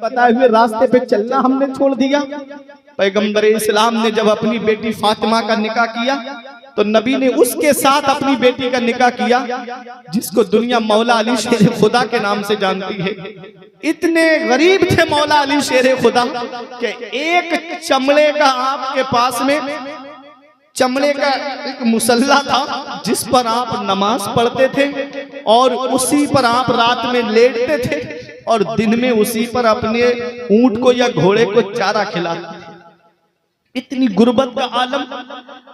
बताए हुए रास्ते पे चलना हमने छोड़ दिया। पैगंबर इस्लाम ने जब अपनी बेटी फातिमा का निकाह किया तो नबी ने उसके साथ अपनी बेटी का निकाह किया जिसको दुनिया मौला अली शेर खुदा के नाम से जानती है। इतने गरीब थे मौला अली शेर खुदा कि एक चमड़े का आपके पास में चमड़े का एक मुसल्ला था जिस पर आप नमाज पढ़ते थे और उसी पर आप रात में लेटते थे और दिन में उसी पर अपने ऊंट को या घोड़े को चारा खिलाते थे। इतनी गुर्बत का आलम।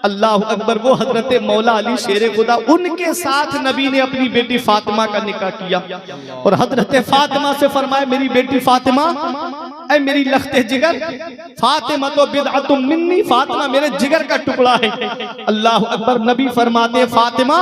अल्लाह अकबर। वो हजरत मौला अली शेर खुदा, उनके साथ नबी ने अपनी बेटी फातिमा का निकाह किया और हजरत फातिमा से फरमाया, मेरी बेटी फातिमा, ऐ मेरी लख्ते जिगर, फातिमा तो बिदअतुम मिन्नी, फातिमा मेरे जिगर का टुकड़ा है। अल्लाह अकबर। नबी फरमाते हैं, फातिमा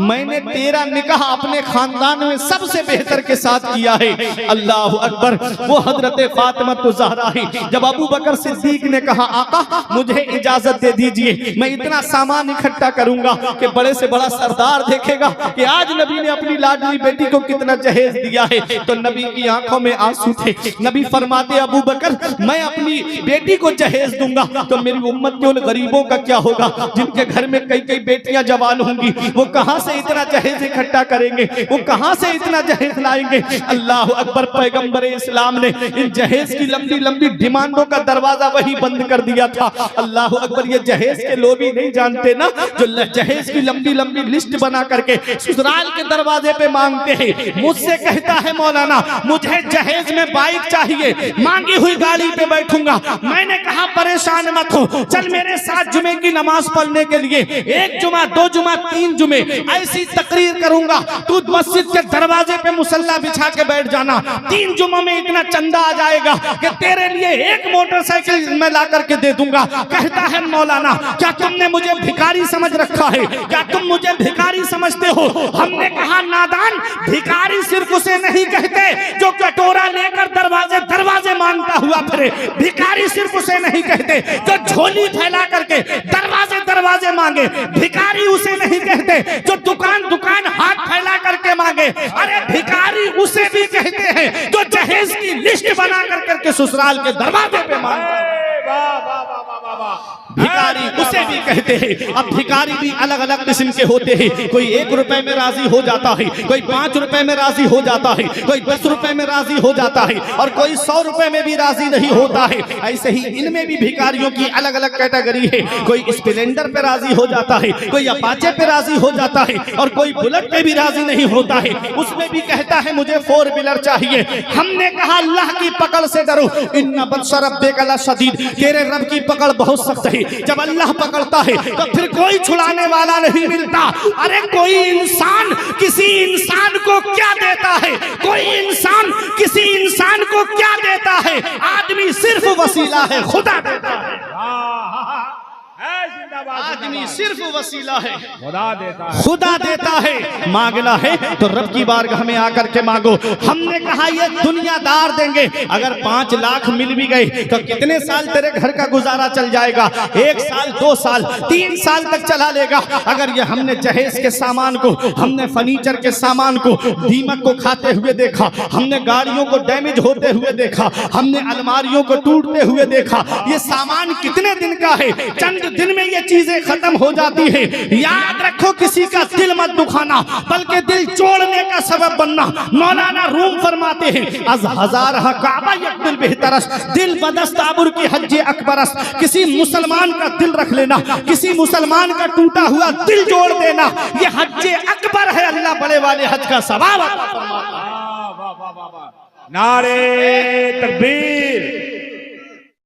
मैंने तेरा निकाह अपने खानदान में सबसे बेहतर के साथ किया है। अल्लाह अकबर। वो हजरत फातिमा तो ज़हरा है। जब अबू बकर सिद्दीक ने कहा, आका मुझे इजाजत दे दीजिए, मैं इतना सामान इकट्ठा करूंगा कि बड़े से बड़ा सरदार देखेगा कि आज नबी ने अपनी लाडली बेटी को कितना जहेज दिया है, तो नबी की आंखों में आंसू थे। नबी फरमाते, अबू बकर मैं अपनी बेटी को जहेज दूंगा तो मेरी उम्मत के उन गरीबों का क्या होगा जिनके घर में कई कई बेटियां जवान होंगी, वो कहां से इतना जहेज इकट्ठा करेंगे, वो कहां से इतना जहेज लाएंगे। अल्लाह अकबर। पैगंबर इस्लाम ने इन जहेज की लंबी लंबी डिमांडों का दरवाजा वही बंद कर दिया था। अल्लाह अकबर। ये जहेज के लोग ही नहीं जानते ना, जो जहेज की लंबी लंबी लिस्ट बना करके ससुराल के दरवाजे पे मांगते हैं। मुझसे कहता है, मौलाना मुझे जहेज में बाइक चाहिए, मांगी हुई गाड़ी पे बैठूंगा। मैंने कहा परेशान मत हो, चल मेरे साथ जुमे की नमाज पढ़ने के लिए, एक जुमा, दो जुमा, तीन जुमे ऐसी तकरीर करूंगा, तू मस्जिद के दरवाजे पे मुसल्ला बिछा के बैठ जाना, 3 जुमा में इतना चंदा आ जाएगा कि तेरे लिए एक मोटरसाइकिल मैं ला करके दे दूंगा। कहता है, मौलाना क्या तुमने मुझे भिखारी समझ रखा है, क्या तुम मुझे भिखारी समझते हो? हमने कहा, नादान, भिखारी सिर्फ उसे नहीं कहते जो कटोरा लेकर दरवाजे दरवाजे मांगता हुआ फिरे, भिखारी सिर्फ उसे नहीं कहते जो झोली फैला करके दरवाजे दरवाजे मांगे, भिखारी उसे नहीं कहते जो दुकान दुकान हाथ फैला करके मांगे, अरे भिखारी उसे भी कहते हैं जो जहेज की लिस्ट बना करके ससुराल के दरवाजे पे मांगता है। भिखारी उसे भी कहते हैं। अब भिखारी भी अलग अलग किस्म के होते हैं, कोई 1 रुपए में राजी हो जाता है, कोई 5 रुपए में राजी हो जाता है, कोई 10 रुपए में राजी हो जाता है और कोई 100 रुपए में भी राजी नहीं होता है। ऐसे ही इनमें भी भिखारियों की अलग अलग कैटेगरी है, कोई स्प्लेंडर पे राजी हो जाता है, कोई अपाचे पे राजी हो जाता है और कोई बुलेट पे भी राजी नहीं होता है, उसमें भी कहता है मुझे 4 व्हीलर चाहिए। हमने कहा, अल्लाह की पकड़ से डरो, इन्ना बत्श रब्बिका लशदीद, तेरे रब की पकड़ बहुत सख्त है। जब अल्लाह पकड़ता है तो फिर कोई छुड़ाने वाला नहीं मिलता। अरे कोई इंसान किसी इंसान को क्या देता है, कोई इंसान किसी इंसान को क्या देता है? आदमी सिर्फ वसीला है, खुदा देता है। आदमी सिर्फ वसीला है, खुदा देता है। मांगना है तो रब की बारगाह में आकर के मांगो। हमने कहा ये दुनियादार देंगे, अगर 5 लाख मिल भी गए तो कितने साल तेरे घर का गुजारा चल जाएगा? 1 साल, 2 साल, 3 साल तक चला लेगा। अगर ये हमने जहेज के सामान को, हमने फर्नीचर के सामान को दीमक को खाते हुए देखा, हमने गाड़ियों को डैमेज होते हुए देखा, हमने अलमारियों को टूटते हुए देखा, ये सामान कितने दिन का है? चंद दिन में ये चीजें खत्म हो जाती है। याद रखो, किसी का दिल मत दुखाना बल्कि दिल जोड़ने का सबब बनना। मौलाना रूम फरमाते हैं, अज हजार काबा यकदिल बेहतरस, दिल बदस्ताबुर की हज अकबरस। किसी मुसलमान का दिल रख लेना, किसी मुसलमान का टूटा हुआ दिल जोड़ देना, ये हज अकबर है। अल्लाह बड़े वाले हज का सवाब। नारे तकबीर।